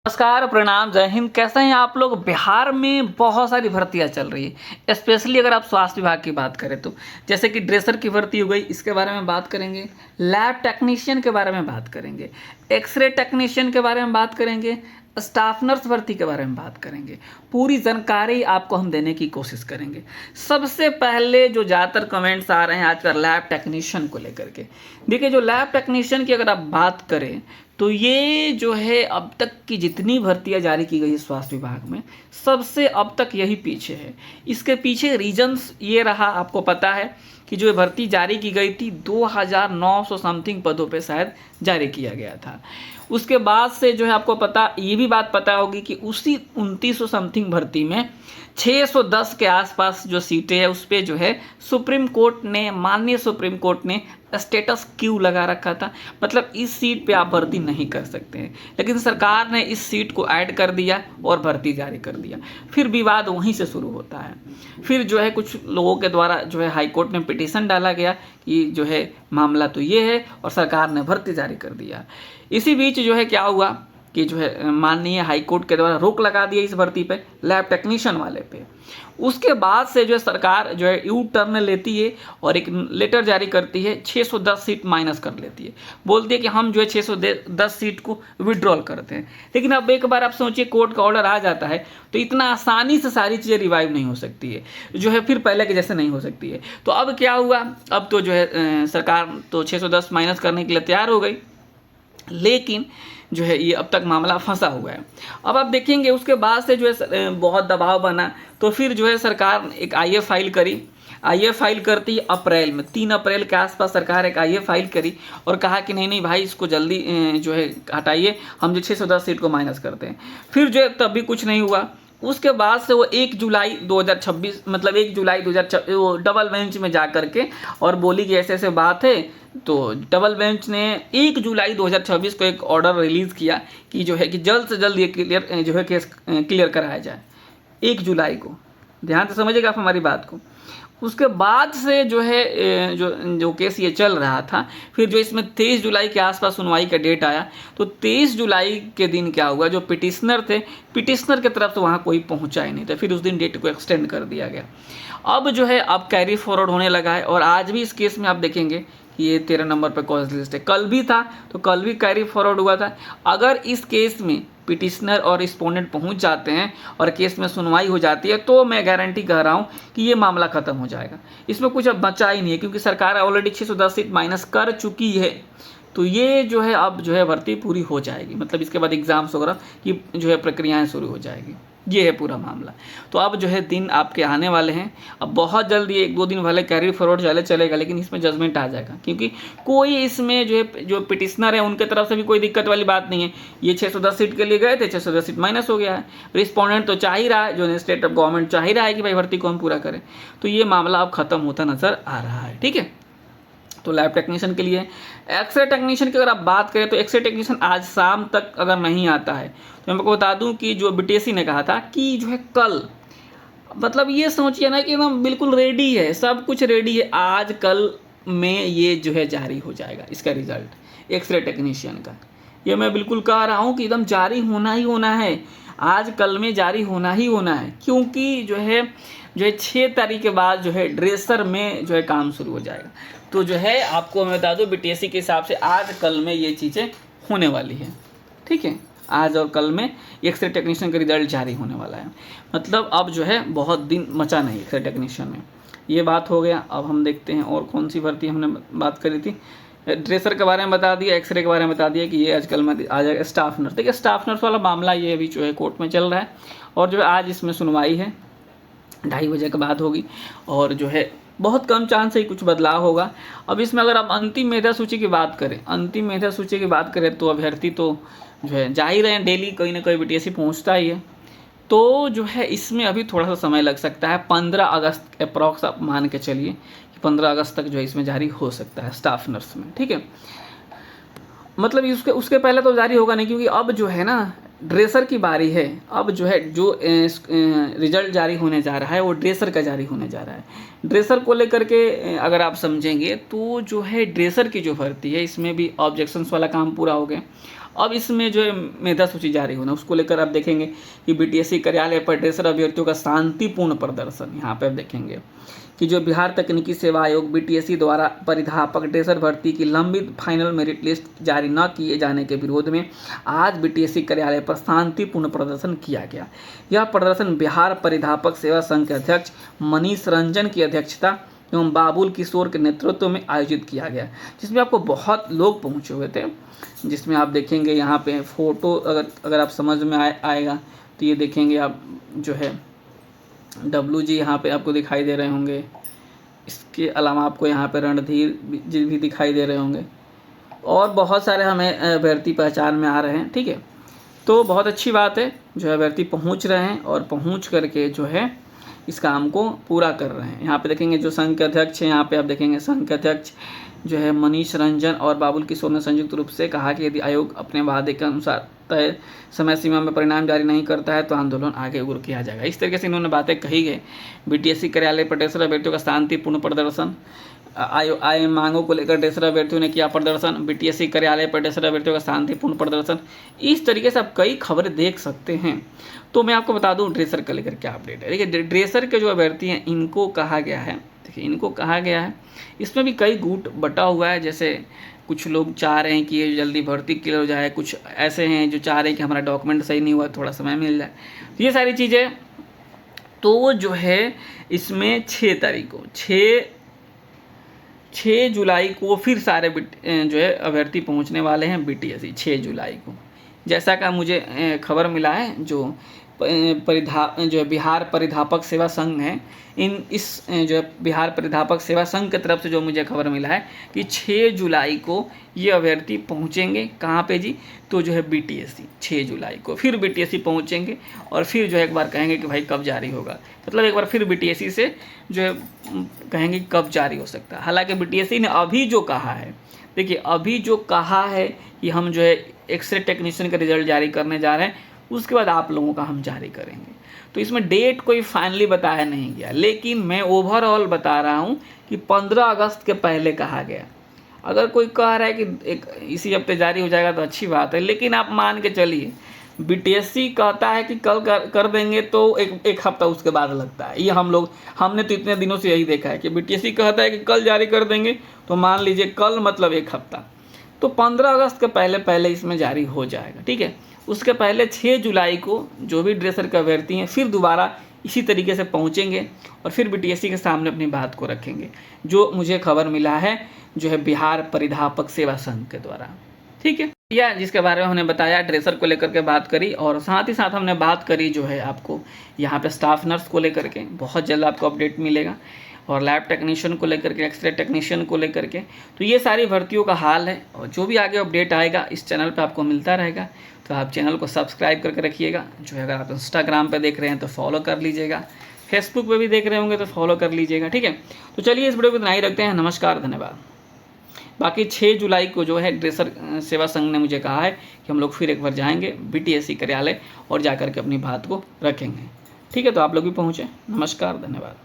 नमस्कार, प्रणाम, जय हिंद। कैसे हैं आप लोग। बिहार में बहुत सारी भर्तियां चल रही है, स्पेशली अगर आप स्वास्थ्य विभाग की बात करें तो जैसे कि ड्रेसर की भर्ती हो गई, इसके बारे में बात करेंगे। लैब टेक्नीशियन के बारे में बात करेंगे, एक्सरे टेक्नीशियन के बारे में बात करेंगे, स्टाफ नर्स भर्ती के बारे में बात करेंगे। पूरी जानकारी आपको हम देने की कोशिश करेंगे। सबसे पहले जो ज़्यादातर कमेंट्स आ रहे हैं आजकल लैब टेक्नीशियन को लेकर के, देखिए जो लैब टेक्नीशियन की अगर आप बात करें तो ये जो है अब तक की जितनी भर्तियां जारी की गई है स्वास्थ्य विभाग में, सबसे अब तक यही पीछे है। इसके पीछे रीजंस ये रहा, आपको पता है कि जो भर्ती जारी की गई थी 2900 समथिंग पदों पे शायद जारी किया गया था। उसके बाद से जो है आपको पता ये भी बात पता होगी कि उसी 2900 समथिंग भर्ती में 610 के आसपास जो सीटें हैं उस पर जो है सुप्रीम कोर्ट ने, माननीय सुप्रीम कोर्ट ने स्टेटस क्यू लगा रखा था। मतलब इस सीट पे आप भर्ती नहीं कर सकते हैं, लेकिन सरकार ने इस सीट को ऐड कर दिया और भर्ती जारी कर दिया। फिर विवाद वहीं से शुरू होता है। फिर जो है कुछ लोगों के द्वारा जो है हाई कोर्ट में पिटीशन डाला गया कि जो है मामला तो ये है, और सरकार ने भर्ती जारी कर दिया। इसी बीच जो है क्या हुआ कि जो है माननीय हाई कोर्ट के द्वारा रोक लगा दिया इस भर्ती पे, लैब टेक्नीशियन वाले पे। उसके बाद से जो है सरकार जो है यू टर्न लेती है और एक लेटर जारी करती है, 610 सीट माइनस कर लेती है। बोलती है कि हम जो है 610 सीट को विड्रॉल करते हैं। लेकिन अब एक बार आप सोचिए, कोर्ट का ऑर्डर आ जाता है तो इतना आसानी से सारी चीज़ें रिवाइव नहीं हो सकती है, जो है फिर पहले के जैसे नहीं हो सकती है। तो अब क्या हुआ, अब तो जो है सरकार तो 610 माइनस करने के लिए तैयार हो गई, लेकिन जो है ये अब तक मामला फंसा हुआ है। अब आप देखेंगे उसके बाद से जो है बहुत दबाव बना, तो फिर जो है सरकार एक आईए फाइल करी। आईए फाइल करती अप्रैल में, 3 अप्रैल के आसपास सरकार एक आईए फाइल करी और कहा कि नहीं भाई इसको जल्दी जो है हटाइए, हम जो 610 सीट को माइनस करते हैं। फिर जो है तब भी कुछ नहीं हुआ। उसके बाद से वो 1 जुलाई 2026 मतलब 1 जुलाई 2026 वो डबल बेंच में जा कर के और बोली कि ऐसे ऐसे बात है। तो डबल बेंच ने 1 जुलाई 2026 को एक ऑर्डर रिलीज़ किया कि जो है कि जल्द से जल्द ये केस क्लियर कराया जाए। 1 जुलाई को, ध्यान से समझिएगा आप हमारी बात को। उसके बाद से जो है जो केस ये चल रहा था, फिर जो इसमें 23 जुलाई के आसपास सुनवाई का डेट आया, तो 23 जुलाई के दिन क्या हुआ, जो पिटिशनर थे, पिटिशनर की तरफ से वहाँ कोई पहुँचा ही नहीं था। फिर उस दिन डेट को एक्सटेंड कर दिया गया। अब जो है अब कैरी फॉरवर्ड होने लगा है, और आज भी इस केस में आप देखेंगे कि ये 13 नंबर पर कॉज लिस्ट है। कल भी था तो कल भी कैरी फॉरवर्ड हुआ था। अगर इस केस में पिटिशनर और रिस्पोंडेंट पहुंच जाते हैं और केस में सुनवाई हो जाती है तो मैं गारंटी कह रहा हूं कि ये मामला खत्म हो जाएगा। इसमें कुछ अब बचा ही नहीं है, क्योंकि सरकार ऑलरेडी 610 सीट माइनस कर चुकी है। तो ये जो है अब जो है भर्ती पूरी हो जाएगी, मतलब इसके बाद एग्जाम्स वगैरह की जो है प्रक्रियाएँ शुरू हो जाएगी। ये है पूरा मामला। तो अब जो है दिन आपके आने वाले हैं। अब बहुत जल्दी 1-2 दिन वाले कैरी फॉरवर्ड चलेगा, लेकिन इसमें जजमेंट आ जाएगा, क्योंकि कोई इसमें जो है जो पिटिशनर है उनके तरफ से भी कोई दिक्कत वाली बात नहीं है। ये 610 सीट के लिए गए थे, 610 सीट माइनस हो गया है। रिस्पोंडेंट तो चाह ही रहा है, जो स्टेट ऑफ गवर्नमेंट चाह ही रहा है कि भाई भर्ती को हम पूरा करें। तो ये मामला अब खत्म होता नजर आ रहा है। ठीक है, तो लैब टेक्नीशियन के लिए। एक्सरे टेक्नीशियन की अगर आप बात करें तो एक्सरे टेक्नीशियन आज शाम तक अगर नहीं आता है तो मैं आपको बता दूं कि जो बीटीएससी ने कहा था कि जो है कल, मतलब ये सोचिए ना कि एकदम बिल्कुल रेडी है, सब कुछ रेडी है, आज कल में ये जो है जारी हो जाएगा इसका रिजल्ट एक्सरे टेक्नीशियन का। ये मैं बिल्कुल कह रहा हूँ कि एकदम जारी होना ही होना है, आज कल में जारी होना ही होना है, क्योंकि जो है 6 तारीख के बाद जो है ड्रेसर में जो है काम शुरू हो जाएगा। तो जो है आपको मैं बता दूं बीटीएससी के हिसाब से आज कल में ये चीज़ें होने वाली है। ठीक है, आज और कल में एक्सरे टेक्नीशियन का रिजल्ट जारी होने वाला है। मतलब अब जो है बहुत दिन बचा नहीं एक्सरे टेक्नीशियन में। ये बात हो गया। अब हम देखते हैं और कौन सी भर्ती हमने बात करी थी। ड्रेसर के बारे में बता दिया, एक्सरे के बारे में बता दिया कि ये आजकल में आ जाएगा। स्टाफ नर्स, देखिए स्टाफ नर्स वाला मामला ये अभी जो है कोर्ट में चल रहा है, और जो है आज इसमें सुनवाई है, 2:30 बजे के बाद होगी, और जो है बहुत कम चांस है कुछ बदलाव होगा। अब इसमें अगर आप अंतिम मेधा सूची की बात करें, अंतिम मेधा सूची की बात करें तो अभ्यर्थी तो जो है जा ही रहे हैं, डेली कोई ना कोई बीटीएससी पहुंचता ही है। तो जो है इसमें अभी थोड़ा सा समय लग सकता है, 15 अगस्त अप्रॉक्स आप मान के चलिए कि 15 अगस्त तक जो है इसमें जारी हो सकता है स्टाफ नर्स में। ठीक है, मतलब उसके पहले तो जारी होगा नहीं, क्योंकि अब जो है ना ड्रेसर की बारी है। अब जो है जो रिजल्ट जारी होने जा रहा है वो ड्रेसर का जारी होने जा रहा है। ड्रेसर को लेकर के अगर आप समझेंगे तो जो है ड्रेसर की जो भर्ती है इसमें भी ऑब्जेक्शंस वाला काम पूरा हो गया। अब इसमें जो है मेधा सूची जारी होना, उसको लेकर आप देखेंगे कि बीटीएससी कार्यालय पर ड्रेसर अभ्यर्थियों का शांतिपूर्ण प्रदर्शन। यहाँ पे आप देखेंगे कि जो बिहार तकनीकी सेवा आयोग बीटीएससी द्वारा परिधापक ड्रेसर भर्ती की लंबित फाइनल मेरिट लिस्ट जारी न किए जाने के विरोध में आज बीटीएससी कार्यालय पर शांतिपूर्ण प्रदर्शन किया गया। यह प्रदर्शन बिहार परिधापक सेवा संघ के अध्यक्ष मनीष रंजन की अध्यक्षता एवं बाबुल किशोर के नेतृत्व में आयोजित किया गया, जिसमें आपको बहुत लोग पहुंचे हुए थे। जिसमें आप देखेंगे यहाँ पे फोटो अगर आप समझ में आएगा तो ये देखेंगे आप जो है WG यहाँ पे आपको दिखाई दे रहे होंगे। इसके अलावा आपको यहाँ पे रणधीर जी भी दिखाई दे रहे होंगे और बहुत सारे हमें अभ्यर्थी पहचान में आ रहे हैं। ठीक है, तो बहुत अच्छी बात है जो है अभ्यर्थी पहुँच रहे हैं और पहुँच करके जो है इस काम को पूरा कर रहे हैं। यहाँ पे देखेंगे जो संघ के अध्यक्ष हैं, यहाँ पे आप देखेंगे संघ के अध्यक्ष जो है मनीष रंजन और बाबुल किशोर ने संयुक्त रूप से कहा कि यदि आयोग अपने वादे के अनुसार तय समय सीमा में परिणाम जारी नहीं करता है तो आंदोलन आगे उग्र किया जाएगा। इस तरीके से इन्होंने बातें कही गई। बीटीएससी कार्यालय पर ड्रेसर अभ्यर्थियों का शांतिपूर्ण प्रदर्शन, आय मांगों को लेकर ड्रेसर अभ्यर्थियों ने किया प्रदर्शन, बीटीएससी कार्यालय पर ड्रेसर अभ्यर्थियों का शांतिपूर्ण प्रदर्शन। इस तरीके से आप कई खबरें देख सकते हैं। तो मैं आपको बता दूं ड्रेसर को लेकर क्या अपडेट है। देखिए ड्रेसर के जो अभ्यर्थी हैं इनको कहा गया है, देखिए इनको कहा गया है, इसमें भी कई गुट बटा हुआ है। जैसे कुछ लोग चाह रहे हैं कि ये जल्दी भर्ती क्लियर हो जाए, कुछ ऐसे हैं जो चाह रहे हैं कि हमारा डॉक्यूमेंट सही नहीं हुआ, थोड़ा समय मिल जाए। तो ये सारी चीज़ें तो जो है इसमें 6 तारीख को 6 जुलाई को फिर सारे जो है अभ्यर्थी पहुंचने वाले हैं बीटीएससी 6 जुलाई को, जैसा का मुझे खबर मिला है। जो बिहार परिधापक सेवा संघ है, जो बिहार परिधापक सेवा संघ की तरफ से जो मुझे खबर मिला है कि 6 जुलाई को ये अभ्यर्थी पहुंचेंगे। कहाँ पे जी? तो जो है बीटीएससी 6 जुलाई को फिर बीटीएससी पहुंचेंगे और फिर जो है एक बार कहेंगे कि भाई कब जारी होगा, मतलब एक बार फिर बीटीएससी से जो है कहेंगे कब जारी हो सकता है। हालांकि बीटीएससी ने अभी जो कहा है, देखिए अभी जो कहा है कि हम जो है एक्सरे टेक्नीशियन का रिजल्ट जारी करने जा रहे हैं, उसके बाद आप लोगों का हम जारी करेंगे। तो इसमें डेट कोई फाइनली बताया नहीं गया, लेकिन मैं ओवरऑल बता रहा हूँ कि 15 अगस्त के पहले कहा गया। अगर कोई कह रहा है कि इसी हफ्ते जारी हो जाएगा तो अच्छी बात है, लेकिन आप मान के चलिए बीटीएससी कहता है कि कल कर देंगे तो एक हफ्ता उसके बाद लगता है। ये हमने तो इतने दिनों से यही देखा है कि बीटीएससी कहता है कि कल जारी कर देंगे तो मान लीजिए कल मतलब एक हफ्ता, तो 15 अगस्त के पहले इसमें जारी हो जाएगा। ठीक है, उसके पहले 6 जुलाई को जो भी ड्रेसर के अभ्यर्थी हैं फिर दोबारा इसी तरीके से पहुंचेंगे और फिर बीटीएससी के सामने अपनी बात को रखेंगे, जो मुझे खबर मिला है जो है बिहार परिधापक सेवा संघ के द्वारा। ठीक है, या जिसके बारे में हमने बताया ड्रेसर को लेकर के बात करी, और साथ ही साथ हमने बात करी जो है आपको यहाँ पे स्टाफ नर्स को लेकर के। बहुत जल्द आपको अपडेट मिलेगा, और लैब टेक्नीशियन को लेकर के, एक्सरे टेक्नीशियन को लेकर के। तो ये सारी भर्तियों का हाल है, और जो भी आगे अपडेट आएगा इस चैनल पे आपको मिलता रहेगा। तो आप चैनल को सब्सक्राइब करके रखिएगा। जो है अगर आप इंस्टाग्राम पे देख रहे हैं तो फॉलो कर लीजिएगा, फेसबुक पे भी देख रहे होंगे तो फॉलो कर लीजिएगा। ठीक है, तो चलिए इस वीडियो को इतना ही रखते हैं। नमस्कार, धन्यवाद। बाकी 6 जुलाई को जो है ड्रेसर सेवा संघ ने मुझे कहा है कि हम लोग फिर एक बार जाएंगे बीटीएससी कार्यालय और जाकर के अपनी बात को रखेंगे। ठीक है, तो आप लोग भी पहुँचे। नमस्कार, धन्यवाद।